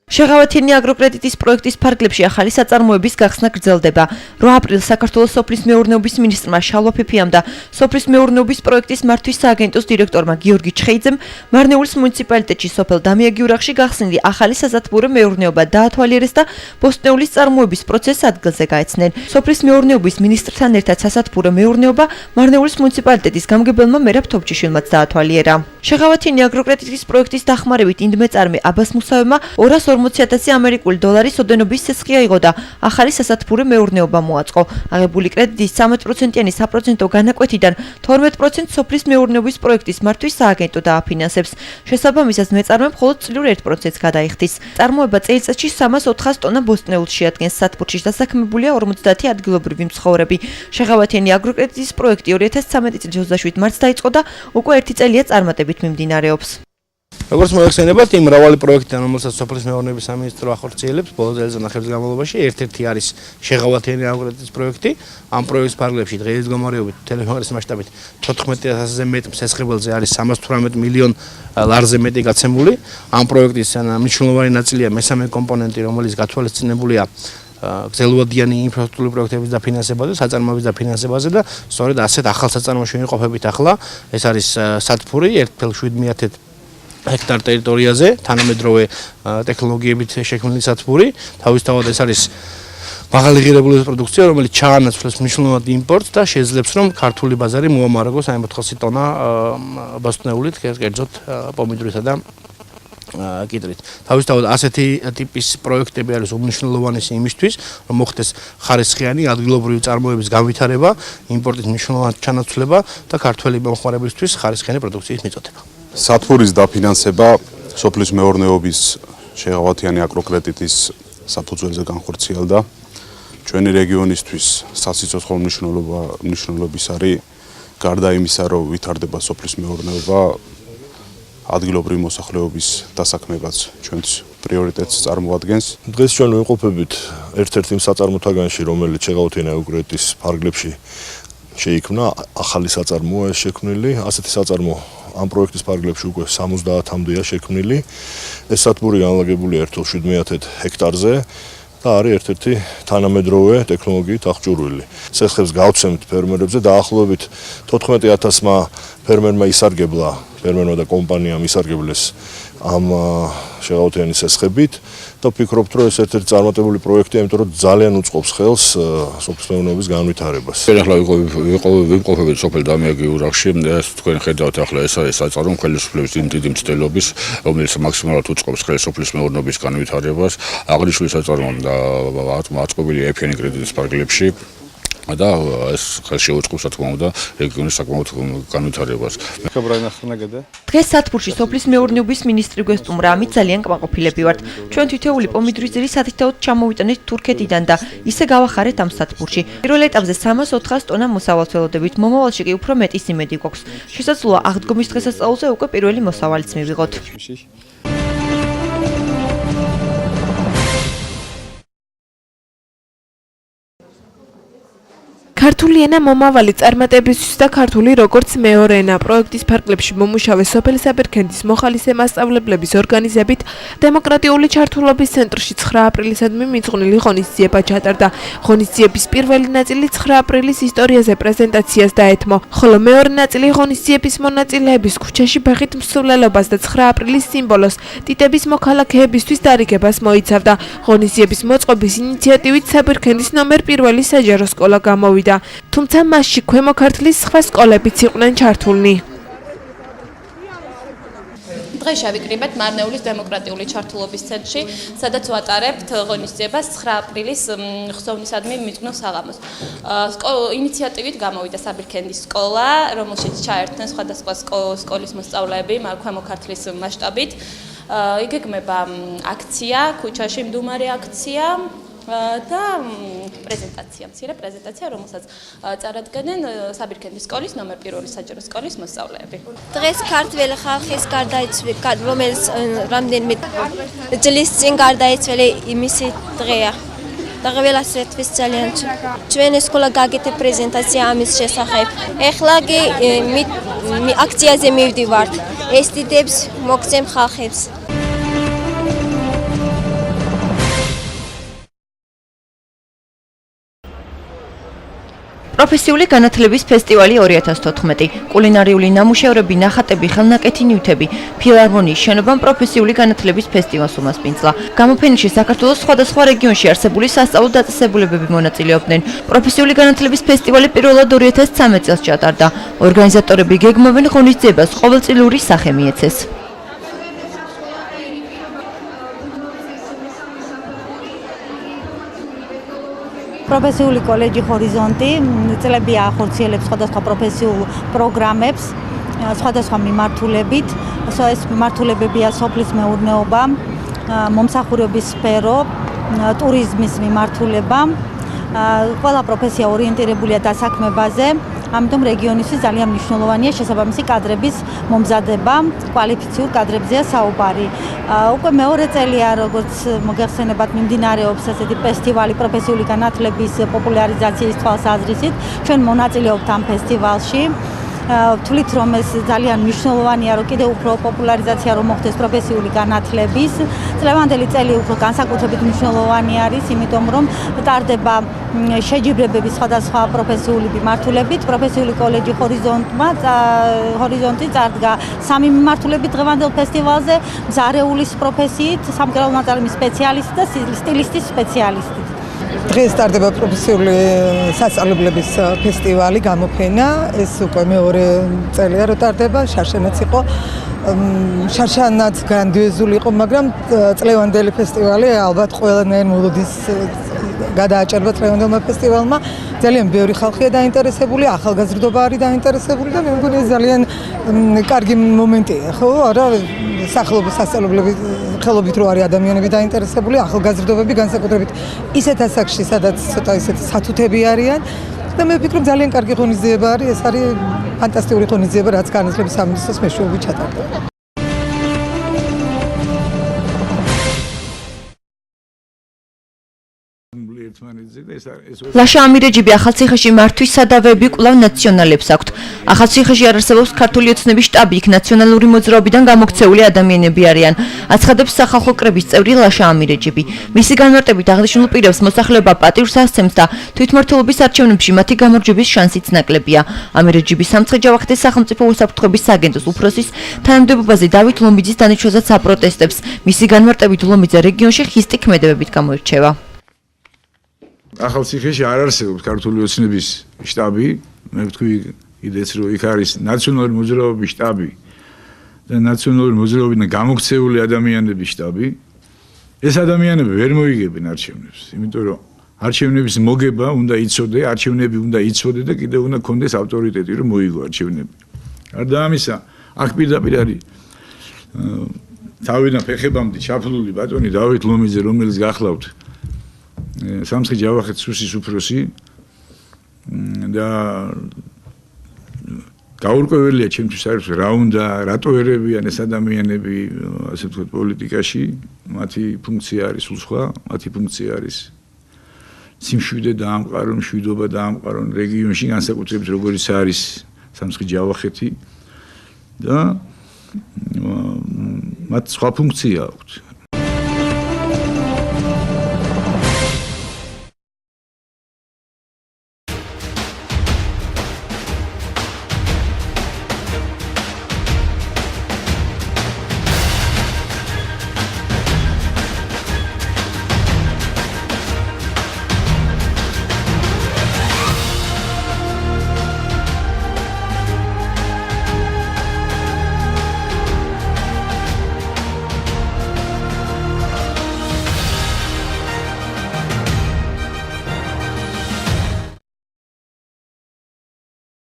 შეღავათიანი აგროკრედიტის პროექტის ფარგლებში ახალი საწარმოების გახსნა გრძელდება. 8 აპრილს საქართველოს სოფლის მეურნეობის მინისტრმა შალვა ფიფიამ და სოფლის მეურნეობის პროექტის მართვის სააგენტოს დირექტორმა გიორგი ჩხეიძემ მარნეულის მუნიციპალიტეტში სოფელ დამიაგიურახში გახსნილი ახალი საზაფხულო მეურნეობა დაათვალიერეს და ბოსტნეულის წარმოების პროცესს ადგილზე გაეცნენ. სოფლის მეურნეობის მინისტრთან ერთად საზაფხულო მეურნეობა მარნეულის მუნიციპალიტეტის გამგებელმა მერაბ თოფჩიშვილმაც დაათვალიერა. შეღავათიანი აგროკრედიტის პროექტის დახმარებით ინდმეწარმე აბას მუსავებმა 240,000 ამერიკული დოლარის ოდენობის სესხი აიღო და ახალი სასათბურე მეურნეობა მოაწყო. აღებული კრედიტის 13%-იანი საპროცენტო განაკვეთიდან 12% სოფლის მეურნეობის პროექტის მართვის სააგენტო დააფინანსებს. შესაბამისად, მეწარმემ მხოლოდ წლიურ 1%-ს გადაიხდის. წარმოება წელიწადში 300-400 ტონა ბოსტნეულს შეადგენს. სათბურში დასაქმებულია 50 ადგილობრივი მცხოვრები. შეღავათიანი აგროკრედიტის პროექტი 2013 წლის 27 მარტს დაიწყო და უკვე 1 წელია წარმატებით მიმდინარეობს. როგორც მოიხსენებათ, იმ მრავალი პროექტიდან, რომელსაც სოფლის მეურნეობის სამინისტრო ახორციელებს ბოლო წელიწადების განმავლობაში, ერთ-ერთი არის შეღავათიანი აგროკრედიტის პროექტი. ამ პროექტის ფარგლებში დღეის გამარჯვებით თელეფონების მასშტაბით 14,000-ზე მეტ სესხებელზე არის 318 მილიონ ლარზე მეტი გაცემული. ამ პროექტის მნიშვნელოვანი ნაწილია მესამე კომპონენტი, რომელიც გათვალისწინებულია გრძელვადიანი ინფრასტრუქტურის პროექტების დაფინანსებაზე, საწარმოების დაფინანსებაზე და სწორედ ასეთ ახალ საწარმოში ვიმყოფებით ახლა. ეს არის სათბური 1,7 ჰექტარ ტერიტორიაზე, თანამედროვე ტექნოლოგიებით შექმნილი სათბური. თავისთავად ეს არის მაღალი ღირებულების პროდუქცია, რომელიც ჩაანაცვლებს მნიშვნელოვნად იმპორტს და შეძლებს, რომ ქართული ბაზარი მოამარაგოს 400 ტონა ბოსტნეულით, კერძოდ პომიდრისა და კიტრით. თავისთავად ასეთი ტიპის პროექტები არის უმნიშვნელოვანესი იმისთვის, რომ მოხდეს ხარისხიანი ადგილობრივი წარმოების განვითარება, იმპორტის მნიშვნელოვანი ჩანაცვლება და ქართველი მომხმარებლისთვის ხარისხიანი პროდუქციის მიწოდება. სათბურის დაფინანსება სოფლის მეურნეობის შეღავათიანი აგროკრედიტის საფუძველზე განხორციელდა. ჩვენი რეგიონისთვის სასიცოცხლო მნიშვნელობის არის გარდა იმისა, რომ ვითარდება სოფლის მეურნეობა, ადგილობრივი მოსახლეობის დასაქმებაც ჩვენთვის პრიორიტეტს წარმოადგენს. დღეს ჩვენ ვიმყოფებით ერთ-ერთ იმ საწარმოთაგანში, რომელიც შეღავათიანი აგროკრედიტის ფარგლებში შეიქმნა, ახალი საწარმოა შექმნილი, ასეთი საწარმო ამ პროექტის ფარგლებში უკვე 70-მდეა შექმნილი. ეს სათბური განლაგებულია 1,7 ჰექტარზე და არის ერთ-ერთი თანამედროვე ტექნოლოგიით აღჭურვილი. სესხებს გავცემთ ფერმერებზე, დაახლოებით 14,000-მა ფერმერმა ისარგებლა, ფერმერმა და კომპანიამ ისარგებლეს ამ შეღავათიანი სესხებით და ვფიქრობთ, რომ ეს ერთ-ერთი წარმატებული პროექტია, იმიტომ რომ ძალიან უწყობს ხელს სოფლის მეურნეობის განვითარებას. ახლა ვიმყოფებით სოფელ დამიაგიურახში, თქვენ ხედავთ ახლა ეს არის საწარმო ხელისუფლების დიდი მცდელობის, რომელიც მაქსიმალურად უწყობს ხელს სოფლის მეურნეობის განვითარებას. აღნიშნული საწარმო და აწყობილი ეფიანი კრედიტის ფარგლებში და ეს ხელში უწყობს, რა თქმა უნდა, რეგიონის საკმაოდ განვითარებას. დღეს სათბურში სოფლის მეურნეობის მინისტრი გვესტუმრა, ამით ძალიან კმაყოფილები ვართ. ჩვენ თითოეული პომიდრის ძირი სათითაოდ ჩამოვიტანეთ თურქეთიდან და ისე გავახარეთ ამ სათბურში. პირველ ეტაპზე 300-400 ტონა მოსავალს ველოდებით. მომავალში კი უფრო მეტის იმედი გვაქვს. შესაძლოა აღდგომის დღესასწაულზე უკვე პირველი მოსავალიც მივიღოთ. ქართული ენა მომავალი წარმატებისთვის და ქართული როგორც მეორე ენა პროექტის ფარგლებში მომუშავე სოფელი საბერქენდის მოხალისე მასწავლებლების ორგანიზებით დემოკრატიული ჩართულობის ცენტრში 9 აპრილისადმი მიძღვნილი ღონისძიება ჩატარდა. ღონისძიების პირველი ნაწილი 9 აპრილის ისტორიაზე პრეზენტაციას დაეთმო, ხოლო მეორე ნაწილი ღონისძიების მონაწილეების ქუჩაში ბაღით მსვლელობას და 9 აპრილის სიმბოლოს ტიტების მოქალაქეებისთვის დარიგებას მოიცავდა. ღონისძიების მოწყობის ინიციატივით საბერქენდის ნომერ 1 საჯარო სკოლა გამოვიდა. თუმცა მასში ქვემო ქართლის სხვა სკოლებიც იყვნენ ჩართულნი. დღეს შევიკრიბეთ მარნეულის დემოკრატიული ჩართულობის ცენტრში, სადაც ვატარებთ ღონისძიებას 9 აპრილის ხსოვნისადმი მიძღვნილ საღამოს. ინიციატივით გამოვიდა საბერქენდის სკოლა, რომელშიც ჩაერთნენ სხვადასხვა სკოლის მოსწავლეები ქვემო ქართლის მასშტაბით. იგეგმება აქცია, ქუჩაში მდუმარე აქცია და მცირე პრეზენტაცია, რომელსაც წარადგენენ საბერქენდის სკოლის ნომერ 1 საჯარო სკოლის მოსწავლეები. დღეს ქართველი ხალხის გარდაიცვალა, რომელიც რამდენიმე წლის წინ გარდაიცვალა იმისი დღეა. და ყველასთვის ძალიან ჩვენი სკოლა გაგეთე პრეზენტაცია ამის შესახებ. ეხლა კი აქციაზე მივდივართ. ეს დიდებს მოგცემ ხალხებს. პროფესიული განათლების ფესტივალი 2014, კულინარიული ნამუშევრები, ნახატები, ხელნაკეთი ნივთები, ფილარმონიის შენობამ პროფესიული განათლების ფესტივალს უმასპინძლა. გამოფენაში საქართველოს სხვადასხვა რეგიონში არსებული სასწავლო დაწესებულებები მონაწილეობდნენ. პროფესიული განათლების ფესტივალი პირველად 2013 წელს ჩატარდა. ორგანიზატორები გეგმავენ ღონისძიებას ყოველწლიური სახე მიეცეს. პროფესიული კოლეჯი ჰორიზონტი წლებია ახორციელებს სხვადასხვა პროფესიულ პროგრამებს სხვადასხვა მიმართულებით. ეს მიმართულებებია სოფლის მეურნეობა, მომსახურების სფერო, ტურიზმის მიმართულება. ყველა პროფესია ორიენტირებულია დასაქმებაზე. ამიტომ რეგიონისთვის ძალიან მნიშვნელოვანია შესაბამისი კადრების მომზადება, კვალიფიციურ კადრებზეა საუბარი. უკვე მეორე წელია, როგორც მოგეხსენებათ, მიმდინარეობს ესეთი ფესტივალი პროფესიული განათლების პოპულარიზაციის თვალსაზრისით. ჩვენ მონაწილეობთ ამ ფესტივალში. ვთვლით, რომ ეს ძალიან მნიშვნელოვანია, რომ კიდევ უფრო პოპულარიზაცია რომ მოხდეს პროფესიული განათლების. წლევანდელი წელი უფრო განსაკუთრებით მნიშვნელოვანი არის, იმიტომ რომ ტარდება შეჯიბრებები სხვადასხვა პროფესიული მიმართულებით. პროფესიული კოლეჯი ჰორიზონტი წარდგა 3 მიმართულებით დღევანდელ ფესტივალზე: მზარეულის პროფესიით, სამკერალო ნაწარმის სპეციალისტი და სტილისტის სპეციალისტი. დღეს ტარდება პროფესიული სასწავლებლების ფესტივალი, გამოფენა. ეს უკვე მეორე წელია რომ ტარდება, შარშანაც იყო. შარშანაც გრანდიოზული იყო, მაგრამ წლევანდელი ფესტივალი ალბათ ყველანაირ მოლოდის გადააჭერბა წლევანდელმა ფესტივალმა. ძალიან ბევრი ხალხია დაინტერესებული, ახალგაზრდობა არის დაინტერესებული და მე მგონი ეს ძალიან კარგი მომენტია, ხო? არა, სახელობის სასწავლებლები ხელობით რო არის ადამიანები დაინტერესებული, ახალგაზრდობები განსაკუთრებით ისეთ ასაკში, სადაც ცოტა ისეთი სათუთები არიან და მე ვფიქრობ ძალიან კარგი ღონისძიება არის, ეს არის ფანტასტიკური ღონისძიება, რაც განათლების სამინისტროს მეშვეობით ჩატარდება. ლაშა ამირეჯიბი ახალციხეში მართვის სადავეები კვლავ ნაციონალებს აქვთ. ახალციხეში არ არსებობს ქართული ოცნების შტაბი, იქ ნაციონალური მოძრაობიდან გამოქცეული ადამიანები არიან. აცხადებს სახალხო კრების წევრი ლაშა ამირეჯიბი. მისი განმარტებით აღნიშნულ პირებს მოსახლეობა პატივს ასცემს და თვითმმართველობის არჩევნებში მათი გამარჯვების შანსიც ნაკლებია. ამირეჯიბი სამცხე ჯავახეთის სახელმწიფო უსაფრთხოების სააგენტოს უფროსის თანამდებობაზე დავით ლომიძის დანიჩვაზეც აპროტესტებს. მისი განმარტებით ლომიძე რეგიონში ხისტი ქმედებებით გამოირჩევა. ახალციხეში არ არსებობს ქართული ოცნების შტაბი, მე ვთქვი კიდეც რომ იქ არის ნაციონალური მოძრაობის შტაბი და ნაციონალური მოძრაობიდან გამოქცეული ადამიანების შტაბი. ეს ადამიანები ვერ მოიგებენ არჩევნებს, იმიტომ რომ არჩევნების მოგება უნდა იცოდე, არჩევნები უნდა იცოდე და კიდევ უნდა კონდეს ავტორიტეტი რომ მოიგო არჩევნები. გარდა ამისა, აქ პირდაპირ არის თავიდან ფეხებამდე ჩაფლული ბატონი დავით ლომიძე, რომელიც გახლავთ სამცხე ჯავახეთის სუსის უფროსი და გაურკვეველია ჩემთვის არის რა უნდა რატო ერებიან ეს ადამიანები ასე ვთქვათ პოლიტიკაში მათი ფუნქცია არის სულ სხვა მათი ფუნქცია არის სიმშვიდე დაამყარონ მშვიდობა დაამყარონ რეგიონში განსაკუთრებით როგორიც არის სამცხე ჯავახეთი და მათ სხვა ფუნქცია აქვთ